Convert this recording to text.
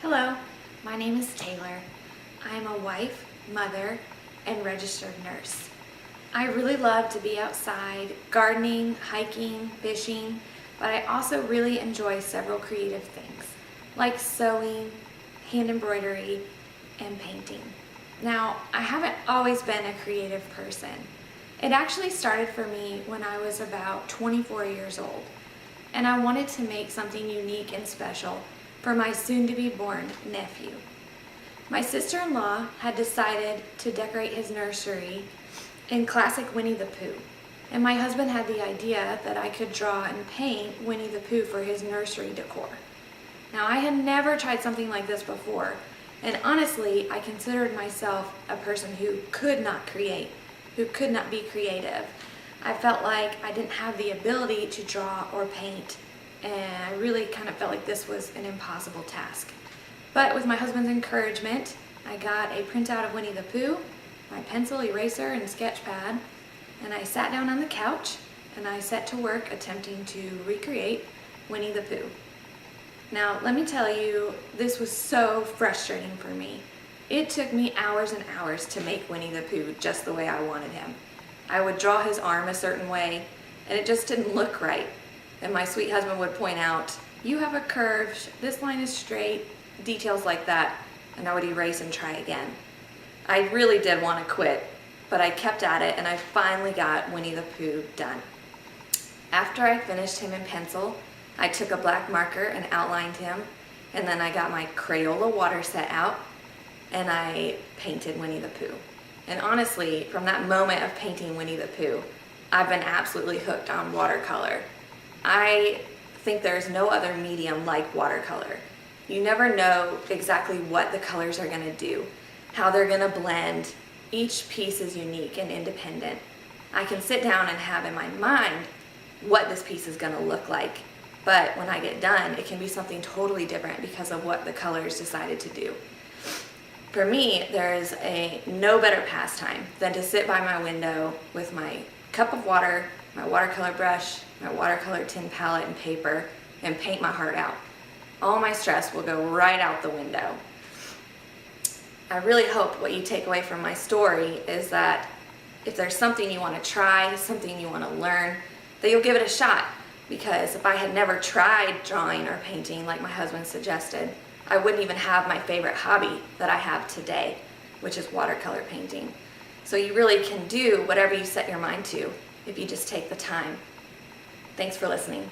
Hello, my name is Taylor. I'm a wife, mother, and registered nurse. I really love to be outside, gardening, hiking, fishing, but I also really enjoy several creative things, like sewing, hand embroidery, and painting. Now, I haven't always been a creative person. It actually started for me when I was about 24 years old, and I wanted to make something unique and special for my soon-to-be-born nephew. My sister-in-law had decided to decorate his nursery in classic Winnie the Pooh, and my husband had the idea that I could draw and paint Winnie the Pooh for his nursery decor. Now, I had never tried something like this before, and honestly, I considered myself a person who could not create, who could not be creative. I felt like I didn't have the ability to draw or paint, and I really kind of felt like this was an impossible task. But with my husband's encouragement, I got a printout of Winnie the Pooh, my pencil, eraser, and sketch pad, and I sat down on the couch and I set to work attempting to recreate Winnie the Pooh. Now, let me tell you, this was so frustrating for me. It took me hours and hours to make Winnie the Pooh just the way I wanted him. I would draw his arm a certain way, and it just didn't look right. And my sweet husband would point out, "You have a curve, this line is straight," details like that, and I would erase and try again. I really did want to quit, but I kept at it, and I finally got Winnie the Pooh done. After I finished him in pencil, I took a black marker and outlined him, and then I got my Crayola water set out, and I painted Winnie the Pooh. And honestly, from that moment of painting Winnie the Pooh, I've been absolutely hooked on watercolor. I think there's no other medium like watercolor. You never know exactly what the colors are gonna do, how they're gonna blend. Each piece is unique and independent. I can sit down and have in my mind what this piece is gonna look like, but when I get done, it can be something totally different because of what the colors decided to do. For me, there's no better pastime than to sit by my window with my cup of water, my watercolor brush, my watercolor tin palette and paper, and paint my heart out. All my stress will go right out the window. I really hope what you take away from my story is that if there's something you want to try, something you want to learn, that you'll give it a shot. Because if I had never tried drawing or painting like my husband suggested, I wouldn't even have my favorite hobby that I have today, which is watercolor painting. So you really can do whatever you set your mind to if you just take the time. Thanks for listening.